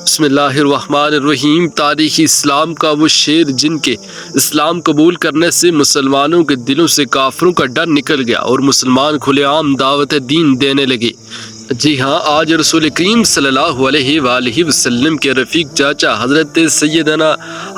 بسم اللہ الرحمن الرحیم۔ تاریخ اسلام کا وہ شیر جن کے اسلام قبول کرنے سے مسلمانوں کے دلوں سے کافروں کا ڈر نکل گیا اور مسلمان کھلے عام دعوت دین دینے لگے۔ جی ہاں، آج رسول کریم صلی اللہ علیہ وآلہ وسلم کے رفیق چاچا حضرت سیدنا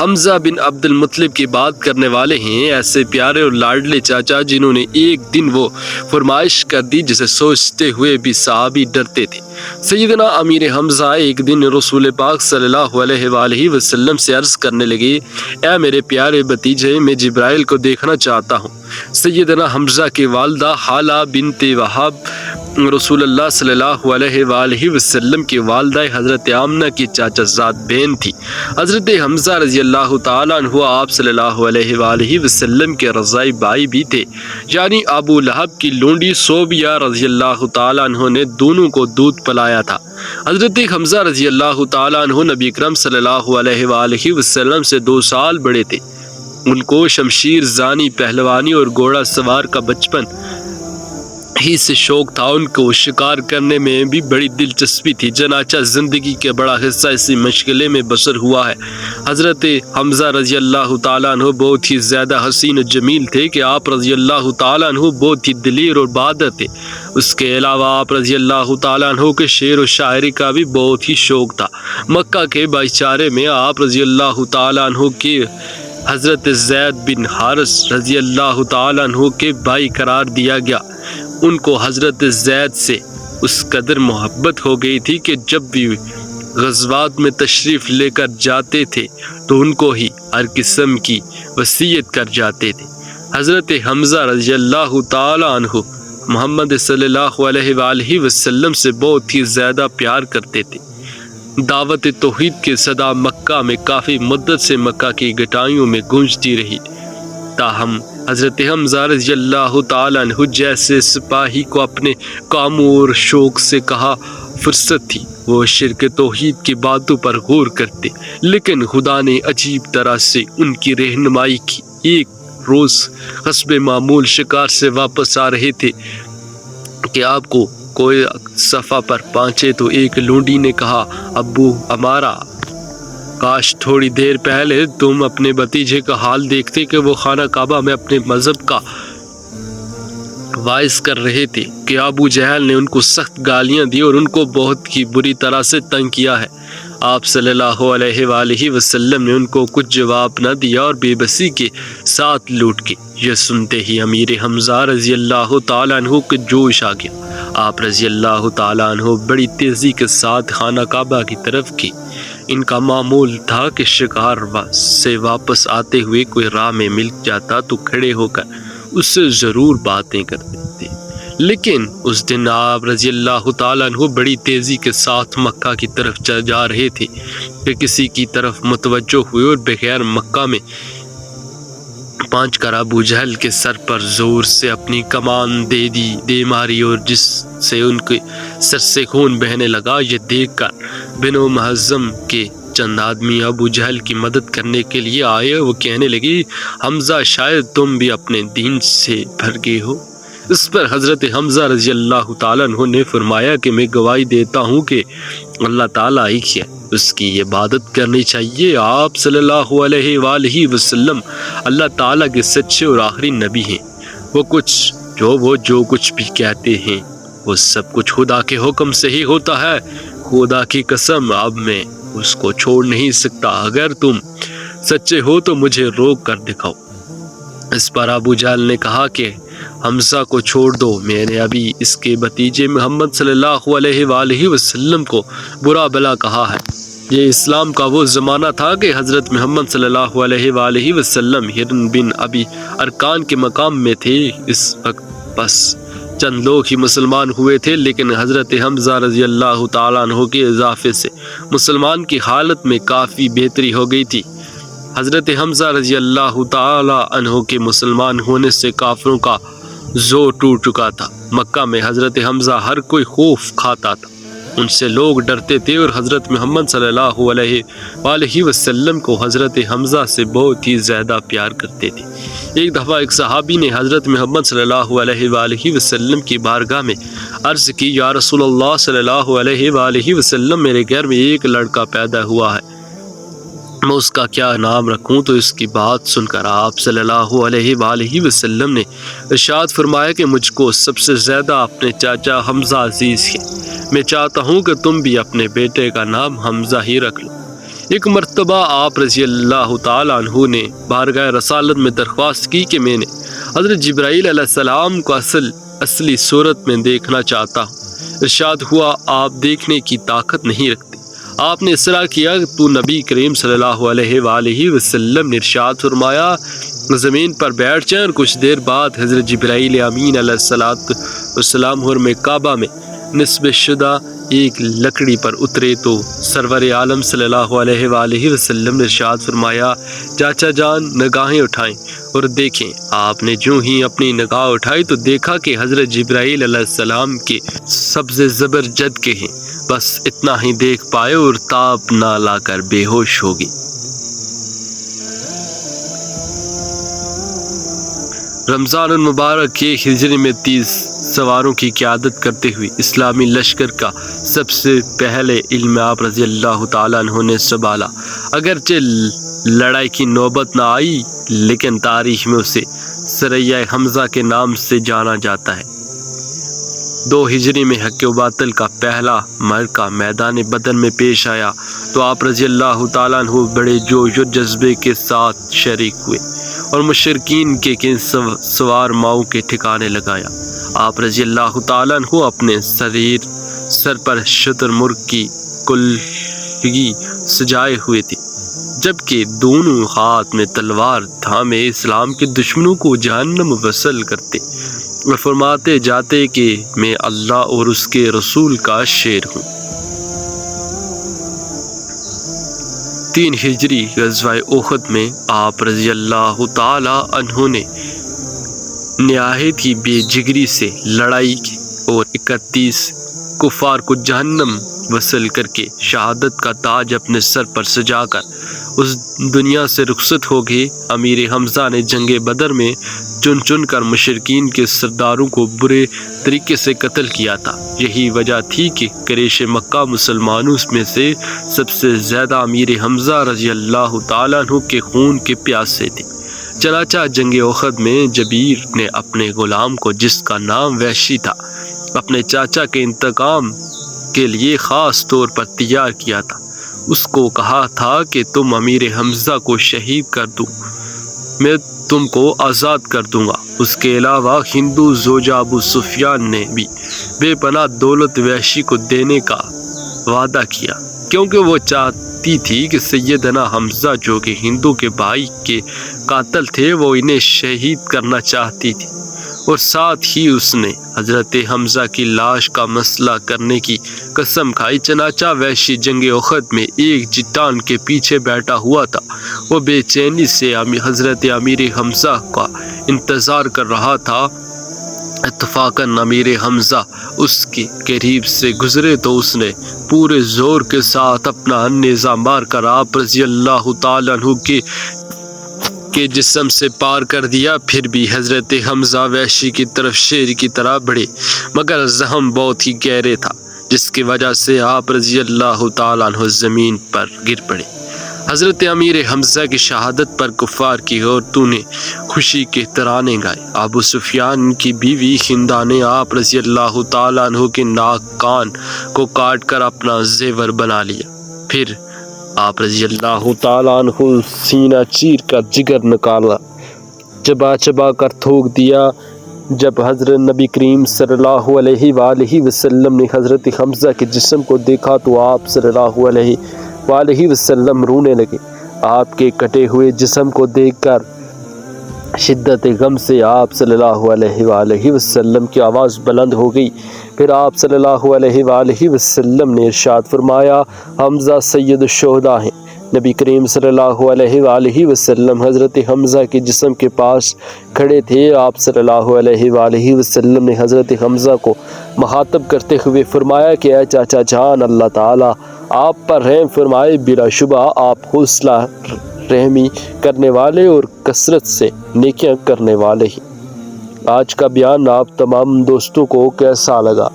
حمزہ بن عبد المطلب کی بات کرنے والے ہیں، ایسے پیارے اور لاڈلے چاچا جنہوں نے ایک دن وہ فرمائش کر دی جسے سوچتے ہوئے بھی صحابی ڈرتے تھے۔ سیدنا امیر حمزہ ایک دن رسول پاک صلی اللہ علیہ وآلہ وسلم سے عرض کرنے لگے، اے میرے پیارے بھتیجے، میں جبرائیل کو دیکھنا چاہتا ہوں۔ سیدنا حمزہ کی والدہ حالہ بنت وہب رسول اللہ صلی اللہ علیہ وآلہ وسلم کی والدہ حضرت آمنہ کی چاچا زاد بہن تھی۔ حضرت حمزہ رضی اللہ تعالیٰ عنہ آپ صلی اللہ علیہ وآلہ وسلم کے رضائی بھائی بھی تھے، یعنی ابو لہب کی لونڈی صوبیہ رضی اللہ تعالیٰ عنہ نے دونوں کو دودھ پلایا تھا۔ حضرت حمزہ رضی اللہ تعالیٰ عنہ نبی اکرم صلی اللہ علیہ وآلہ وسلم سے 2 سال بڑے تھے۔ ان کو شمشیر زانی، پہلوانی اور گھوڑا سوار کا بچپن ہی سے شوق تھا۔ ان کو شکار کرنے میں بھی بڑی دلچسپی تھی، چنانچہ زندگی کا بڑا حصہ اسی مشغلے میں بسر ہوا ہے۔ حضرت حمزہ رضی اللہ تعالیٰ عنہ بہت ہی زیادہ حسین و جمیل تھے کہ آپ رضی اللہ تعالیٰ عنہ بہت ہی دلیر اور بہادر تھے۔ اس کے علاوہ آپ رضی اللہ تعالیٰ عنہ کے شعر و شاعری کا بھی بہت ہی شوق تھا۔ مکہ کے بھائی چارے میں آپ رضی اللہ تعالیٰ عنہ کے حضرت زید بن حارث رضی اللہ تعالیٰ عنہ کے بھائی قرار دیا گیا۔ ان کو حضرت زید سے اس قدر محبت ہو گئی تھی کہ جب بھی غزوات میں تشریف لے کر جاتے تھے تو ان کو ہی ہر قسم کی وصیت کر جاتے تھے۔ حضرت حمزہ رضی اللہ تعالی عنہ محمد صلی اللہ علیہ وآلہ وسلم سے بہت ہی زیادہ پیار کرتے تھے۔ دعوت توحید کی صدا مکہ میں کافی مدت سے مکہ کی گٹائیوں میں گونجتی رہی، تاہم حضرت حمزہ رضی اللہ تعالیٰ عنہ جیسے سپاہی کو اپنے کاموں اور شوق سے کہا فرصت تھی، وہ شرک توحید کی باتوں پر غور کرتے، لیکن خدا نے عجیب طرح سے ان کی رہنمائی کی۔ ایک روز حسب معمول شکار سے واپس آ رہے تھے کہ آپ کو کوئی صفحہ پر پہنچے تو ایک لونڈی نے کہا، ابو ہمارا، کاش تھوڑی دیر پہلے تم اپنے بھتیجے کا حال دیکھتے کہ وہ خانہ کعبہ میں اپنے مذہب کا وائز کر رہے تھے کہ ابو جہل نے ان کو سخت گالیاں دی اور ان کو بہت ہی بری طرح سے تنگ کیا ہے۔ آپ صلی اللہ علیہ وآلہ وسلم نے ان کو کچھ جواب نہ دیا اور بے بسی کے ساتھ لوٹ کے۔ یہ سنتے ہی امیر حمزہ رضی اللہ تعالیٰ عنہ کے جوش آ گیا۔ آپ رضی اللہ تعالیٰ عنہ بڑی تیزی کے ساتھ خانہ کعبہ کی طرف گئے۔ ان کا معمول تھا کہ شکار سے واپس آتے ہوئے کوئی راہ میں مل جاتا تو کھڑے ہو کر اس سے ضرور باتیں کرتے تھے، لیکن اس دن آپ رضی اللہ تعالیٰ عنہ بڑی تیزی کے ساتھ مکہ کی طرف جا رہے تھے کہ کسی کی طرف متوجہ ہوئے اور بغیر مکہ میں پہنچ کر ابو جہل کے سر پر زور سے اپنی کمان دے ماری اور جس سے ان کے سر سے خون بہنے لگا۔ یہ دیکھ کر بنو محزم کے چند آدمی ابو جہل کی مدد کرنے کے لیے آئے۔ وہ کہنے لگے، حمزہ شاید تم بھی اپنے دین سے بھر گئے ہو۔ اس پر حضرت حمزہ رضی اللہ تعالیٰ عنہ نے فرمایا کہ میں گواہی دیتا ہوں کہ اللہ تعالیٰ ایک ہے، اس کی عبادت کرنی چاہیے۔ آپ صلی اللہ علیہ وآلہ وسلم اللہ تعالیٰ کے سچے اور آخری نبی ہیں۔ وہ جو کچھ بھی کہتے ہیں وہ سب کچھ خدا کے حکم سے ہی ہوتا ہے۔ خدا کی قسم، اب میں اس کو چھوڑ نہیں سکتا۔ اگر تم سچے ہو تو مجھے روک کر دکھاؤ۔ اس پر ابو جہل نے کہا کہ حمزہ کو چھوڑ دو، میں نے ابھی اس کے بھتیجے محمد صلی اللہ علیہ وآلہ وسلم کو برا بھلا کہا ہے۔ یہ اسلام کا وہ زمانہ تھا کہ حضرت محمد صلی اللہ علیہ وآلہ وسلم ہرن بن ابی ارکان کے مقام میں تھے۔ اس وقت بس چند لوگ ہی مسلمان ہوئے تھے، لیکن حضرت حمزہ رضی اللہ تعالیٰ عنہ کے اضافے سے مسلمان کی حالت میں کافی بہتری ہو گئی تھی۔ حضرت حمزہ رضی اللہ تعالیٰ عنہ کے مسلمان ہونے سے کافروں کا زور ٹوٹ چکا تھا۔ مکہ میں حضرت حمزہ ہر کوئی خوف کھاتا تھا۔ ان سے لوگ ڈرتے تھے اور حضرت محمد صلی اللہ علیہ وآلہ وسلم کو حضرت حمزہ سے بہت ہی زیادہ پیار کرتے تھے۔ ایک دفعہ ایک صحابی نے حضرت محمد صلی اللہ علیہ وآلہ وسلم کی بارگاہ میں عرض کی، یا رسول اللہ صلی اللہ علیہ وآلہ وسلم، میرے گھر میں ایک لڑکا پیدا ہوا ہے، میں اس کا کیا نام رکھوں؟ تو اس کی بات سن کر آپ صلی اللہ علیہ وآلہ وسلم نے ارشاد فرمایا کہ مجھ کو سب سے زیادہ اپنے چاچا حمزہ عزیز ہیں، میں چاہتا ہوں کہ تم بھی اپنے بیٹے کا نام حمزہ ہی رکھ لو۔ ایک مرتبہ آپ رضی اللہ تعالیٰ عنہ نے بارگاہ رسالت میں درخواست کی کہ میں نے حضرت جبرائیل علیہ السلام کو اصلی صورت میں دیکھنا چاہتا ہوں۔ ارشاد ہوا، آپ دیکھنے کی طاقت نہیں رکھتے۔ آپ نے اصرار کیا کہ تو نبی کریم صلی اللہ علیہ وآلہ وسلم نے ارشاد فرمایا زمین پر بیٹھ جائیں، اور کچھ دیر بعد حضرت جبرائیل امین علیہ السلام حرم کعبہ میں نصب شدہ ایک لکڑی پر اترے تو سرور عالم صلی اللہ علیہ وآلہ وسلم نے ارشاد فرمایا، چاچا جان نگاہیں اٹھائیں اور دیکھیں۔ آپ نے جو ہی اپنی نگاہ اٹھائی تو دیکھا کہ حضرت جبرائیل علیہ السلام کے سبز زبر جد کے ہیں، بس اتنا ہی دیکھ پائے اور تاب نہ لا کر بے ہوش ہو گئی۔ رمضان المبارک کے ہجری میں 30 سواروں کی قیادت کرتے ہوئے اسلامی لشکر کا سب سے پہلے علم آپ رضی اللہ تعالیٰ عنہ نے سنبھالا۔ اگرچہ لڑائی کی نوبت نہ آئی لیکن تاریخ میں اسے سریہ حمزہ کے نام سے جانا جاتا ہے۔ 2 ہجری میں حق و باطل کا پہلا معرکہ میدان بدر میں پیش آیا تو آپ رضی اللہ تعالیٰ عنہ بڑے جوش و جذبے کے ساتھ شریک ہوئے اور مشرکین کے سوار ماؤں کے ٹھکانے لگایا۔ آپ رضی اللہ تعالیٰ عنہ اپنے سر پر شتر مرغ کی کلگی سجائے ہوئے تھے، جبکہ دونوں ہاتھ میں تلوار تھامے اسلام کے دشمنوں کو جہنم وصل کرتے اور فرماتے جاتے کہ میں اللہ اور اس کے رسول کا شیر ہوں۔ 3 ہجری غزوہ احد میں آپ رضی اللہ تعالی عنہ نے نہایت ہی بے جگری سے لڑائی کی اور 31 کفار کو جہنم وصل کر کے شہادت کا تاج اپنے سر پر سجا کر اس دنیا سے رخصت ہو گئے۔ امیر حمزہ نے جنگ بدر میں چن کر مشرکین کے سرداروں کو برے طریقے سے قتل کیا تھا۔ یہی وجہ تھی کہ قریش مکہ مسلمانوں میں سے سب سے زیادہ امیر حمزہ رضی اللہ تعالیٰ عنہ کے خون کے پیاسے تھے۔ چنانچہ جنگ احد میں جبیر نے اپنے غلام کو، جس کا نام وحشی تھا، اپنے چاچا کے انتقام کے لیے خاص طور پر تیار کیا تھا۔ اس کو کہا تھا کہ تم امیر حمزہ کو شہید کر دو، میں تم کو آزاد کر دوں گا۔ اس کے علاوہ ہندو زوجہ ابو سفیان نے بھی بے پناہ دولت وحشی کو دینے کا وعدہ کیا، کیونکہ وہ چاہتی تھی کہ سیدنا حمزہ جو کہ ہندو کے بھائی کے قاتل تھے وہ انہیں شہید کرنا چاہتی تھی، اور ساتھ ہی اس نے حضرت حمزہ کی لاش کا مسئلہ کرنے کی قسم کھائی۔ چنانچہ وحشی جنگ احد میں ایک چٹان کے پیچھے بیٹھا ہوا تھا، وہ بے چینی سے حضرت امیر حمزہ کا انتظار کر رہا تھا۔ اتفاقاً امیر حمزہ اس کے قریب سے گزرے تو اس نے پورے زور کے ساتھ اپنا نیزہ مار کر آپ رضی اللہ تعالیٰ عنہ کے جسم سے پار کر دیا۔ پھر بھی حضرت حمزہ وحشی کی طرف شیر کی طرح بڑھے، مگر زخم بہت ہی گہرے تھا، جس کی وجہ سے آپ رضی اللہ تعالیٰ عنہ زمین پر گر پڑے۔ حضرت امیر حمزہ کی شہادت پر کفار کی عورتوں نے خوشی کے ترانے گائے۔ ابو سفیان کی بیوی ہندا نے آپ رضی اللہ تعالیٰ عنہ کے ناک کان کو کاٹ کر اپنا زیور بنا لیا۔ پھر آپ رضی اللہ تعالیٰ عنہ سینہ چیر کر جگر نکالا، چبا چبا کر تھوک دیا۔ جب حضرت نبی کریم صلی اللہ علیہ وآلہ وسلم نے حضرت حمزہ کے جسم کو دیکھا تو آپ صلی اللہ علیہ وآلہ وسلم رونے لگے۔ آپ کے کٹے ہوئے جسم کو دیکھ کر شدت غم سے آپ صلی اللہ علیہ وآلہ وسلم کی آواز بلند ہو گئی۔ پھر آپ صلی اللہ علیہ وآلہ وسلم نے ارشاد فرمایا، حمزہ سید الشہداء ہیں، نبی کریم صلی اللہ علیہ وآلہ وسلم حضرت حمزہ کے جسم کے پاس کھڑے تھے۔ آپ صلی اللہ علیہ وآلہ وسلم نے حضرت حمزہ کو مخاطب کرتے ہوئے فرمایا کہ اے چاچا جان، اللہ تعالیٰ آپ پر رحم فرمائے، بلا شبہ آپ حوصلہ رحمی کرنے والے اور کثرت سے نیکیاں کرنے والے ہیں۔ آج کا بیان آپ تمام دوستوں کو کیسا لگا؟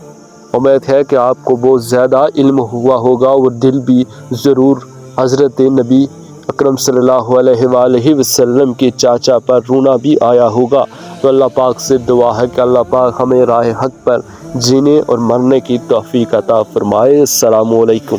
امید ہے کہ آپ کو بہت زیادہ علم ہوا ہوگا اور دل بھی ضرور حضرت نبی اکرم صلی اللہ علیہ وآلہ وسلم کے چاچا پر رونا بھی آیا ہوگا۔ تو اللہ پاک سے دعا ہے کہ اللہ پاک ہمیں راہ حق پر جینے اور مرنے کی توفیق عطا فرمائے۔ السلام علیکم۔